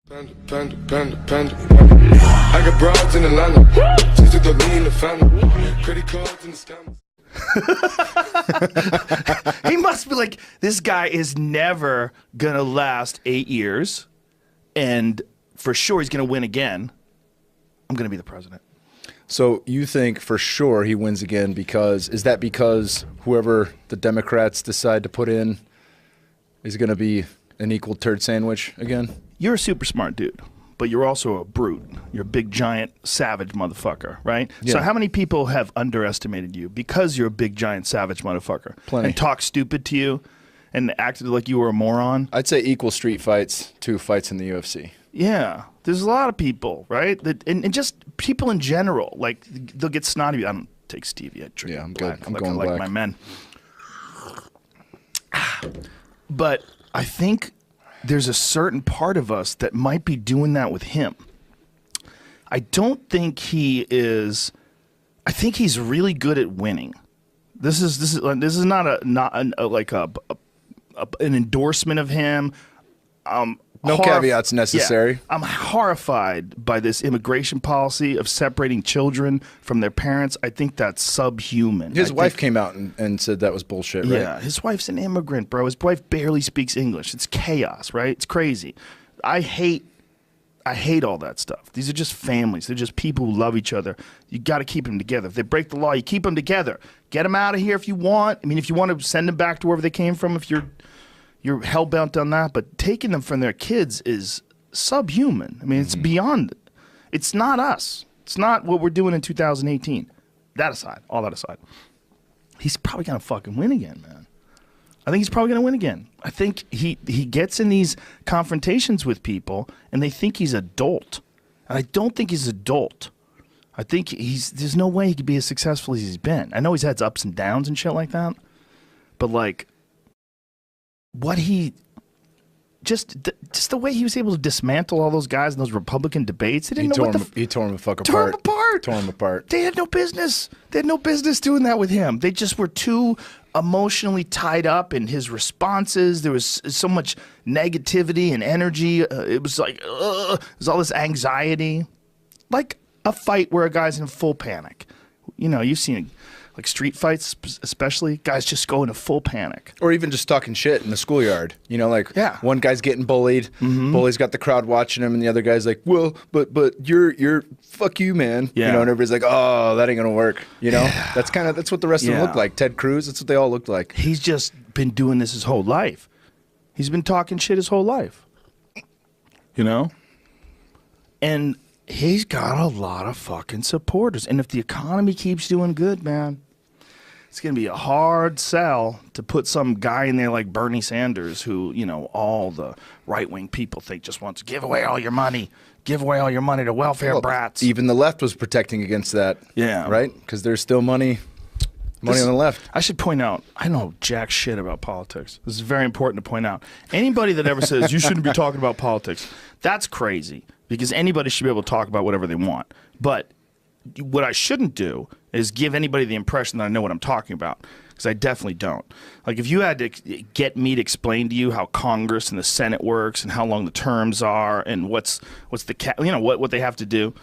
I got broads in Atlanta. Just to the lean the family. Credit cards in the scammers. He must be like, this guy is never gonna last 8 years, and for sure he's gonna win again. I'm gonna be the president. So you think for sure he wins again because whoever the Democrats decide to put in is going to be an equal turd sandwich again? You're a super smart dude, but you're also a brute. You're a big, giant, savage motherfucker, right? Yeah. So how many people have underestimated you because you're a big, giant, savage motherfucker? Plenty. And talked stupid to you and acted like you were a moron? I'd say equal street fights to fights in the UFC. Yeah. There's a lot of people, right? And just people in general. Like, they'll get snotty. I don't take stevia. I drink I'm black. good. I'm like, going I like black. my men. But I think there's a certain part of us that might be doing that with him. I don't think he is. I think he's really good at winning. This is not an endorsement of him. No caveats necessary. Yeah, I'm horrified by this immigration policy of separating children from their parents. I think that's subhuman. His wife came out and said that was bullshit, right? Yeah, his wife's an immigrant, bro. His wife barely speaks English. It's chaos, right? It's crazy. I hate all that stuff. These are just families. They're just people who love each other. You got to keep them together. If they break the law, you keep them together. Get them out of here if you want. I mean, if you want to send them back to wherever they came from, if you're hell-bent on that, but taking them from their kids is subhuman. I mean, it's beyond. It's not us. It's not what we're doing in 2018. All that aside, he's probably going to fucking win again, man. I think he's probably going to win again. I think he gets in these confrontations with people, and they think he's a dolt. And I don't think he's a dolt. I think there's no way he could be as successful as he's been. I know he's had ups and downs and shit like that, but like, what he just the way he was able to dismantle all those guys in those Republican debates. They didn't know he tore him the fuck tore apart. Tore him apart. They had no business. They had no business doing that with him. They just were too emotionally tied up in his responses. There was so much negativity and energy. It was like, there's all this anxiety. Like a fight where a guy's in full panic. You know, you've seen like street fights, especially, guys just go into full panic. Or even just talking shit in the schoolyard. You know, like one guy's getting bullied, bully's got the crowd watching him, and the other guy's like, well, but you're fuck you, man. Yeah. You know, and everybody's like, oh, that ain't gonna work. You know, that's what the rest of them look like. Ted Cruz, that's what they all looked like. He's just been doing this his whole life. He's been talking shit his whole life. You know? And he's got a lot of fucking supporters. And if the economy keeps doing good, man, it's going to be a hard sell to put some guy in there like Bernie Sanders who, you know, all the right-wing people think just wants to give away all your money. Give away all your money to welfare brats. Even the left was protecting against that. Yeah. Right? Because there's still money on the left. I should point out, I know jack shit about politics. This is very important to point out. Anybody that ever says you shouldn't be talking about politics, that's crazy. Because anybody should be able to talk about whatever they want. But what I shouldn't do is give anybody the impression that I know what I'm talking about, because I definitely don't. Like, if you had to get me to explain to you how Congress and the Senate works and how long the terms are and what's what they have to do,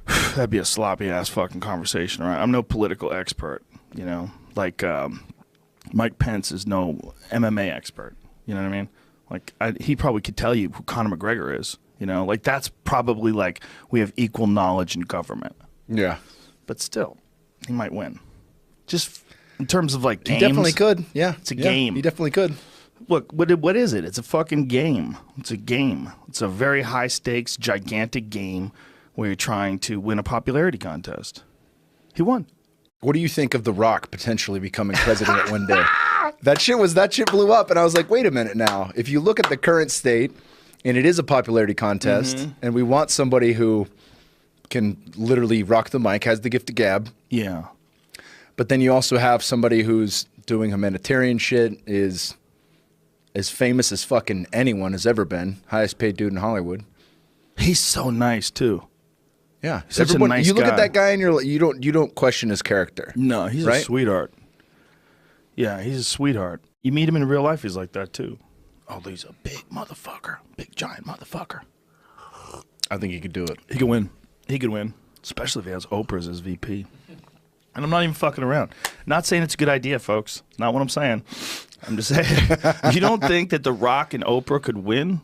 that'd be a sloppy ass fucking conversation, right? I'm no political expert, you know. Like Mike Pence is no MMA expert. You know what I mean? Like, he probably could tell you who Conor McGregor is. You know, like, that's probably like we have equal knowledge in government. Yeah. But still, he might win. Just in terms of like games. He definitely could. Yeah. It's a game. He definitely could. Look, what is it? It's a fucking game. It's a game. It's a very high stakes, gigantic game where you're trying to win a popularity contest. He won. What do you think of The Rock potentially becoming president one day? That shit blew up, and I was like, wait a minute now. If you look at the current state, and it is a popularity contest, and we want somebody who can literally rock the mic, has the gift of gab. Yeah. But then you also have somebody who's doing humanitarian shit, is as famous as fucking anyone has ever been, highest paid dude in Hollywood. He's so nice too. Yeah, Such a nice you look guy. at that guy and you don't question his character. No, he's a sweetheart. Yeah, he's a sweetheart. You meet him in real life, he's like that too. Oh, he's a big motherfucker, big giant motherfucker. I think he could do it. He could win. He could win, especially if he has Oprah as his VP. And I'm not even fucking around. Not saying it's a good idea, folks. Not what I'm saying. I'm just saying. You don't think that The Rock and Oprah could win?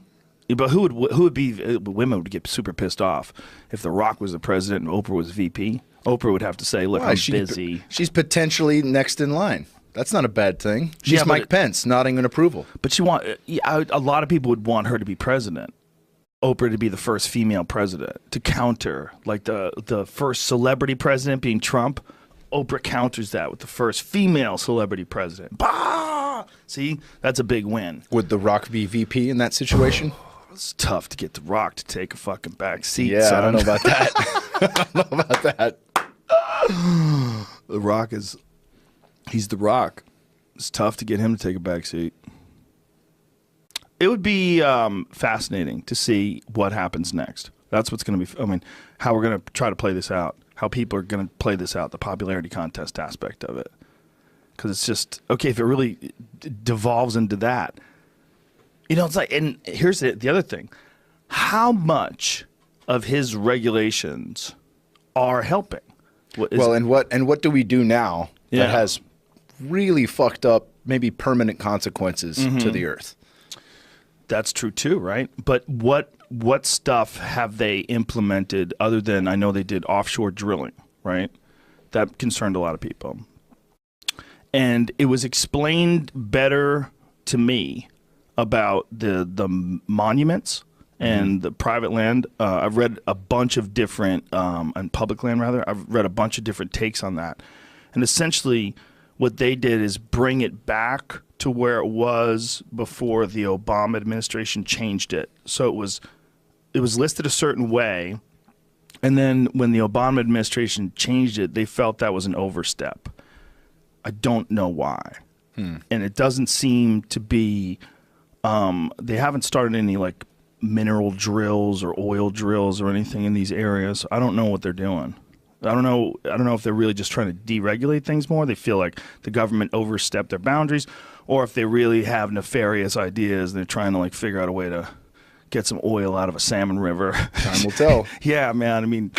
But who would be? Women would get super pissed off if The Rock was the president and Oprah was VP. Oprah would have to say, "Look, Why? I'm busy." She's potentially next in line. That's not a bad thing. She's Yeah, but Mike Pence, nodding in approval. But a lot of people would want her to be president. Oprah to be the first female president to counter, like the first celebrity president being Trump. Oprah counters that with the first female celebrity president. Bah! See, that's a big win. Would The Rock be VP in that situation? It's tough to get The Rock to take a fucking back seat. Yeah, son. I don't know about that. I don't know about that. The Rock he's The Rock. It's tough to get him to take a back seat. It would be fascinating to see what happens next. That's what's going to be, how we're going to try to play this out. How people are going to play this out, the popularity contest aspect of it. Because it's just, okay, if it really devolves into that. It's like, and here's the other thing. How much of his regulations are helping? And what do we do now that has really fucked up, maybe permanent consequences to the earth? That's true too, right? But what stuff have they implemented other than, I know they did offshore drilling, right? That concerned a lot of people. And it was explained better to me about the monuments and the private land. I've read a bunch of different, and public land rather, I've read a bunch of different takes on that. And essentially what they did is bring it back to where it was before the Obama administration changed it. So it was listed a certain way, and then when the Obama administration changed it, they felt that was an overstep. I don't know why. And it doesn't seem to be, they haven't started any like mineral drills or oil drills or anything in these areas. I don't know what they're doing. I don't know if they're really just trying to deregulate things more. They feel like the government overstepped their boundaries, or if they really have nefarious ideas and they're trying to like figure out a way to get some oil out of a salmon river. Time will tell. Yeah, man.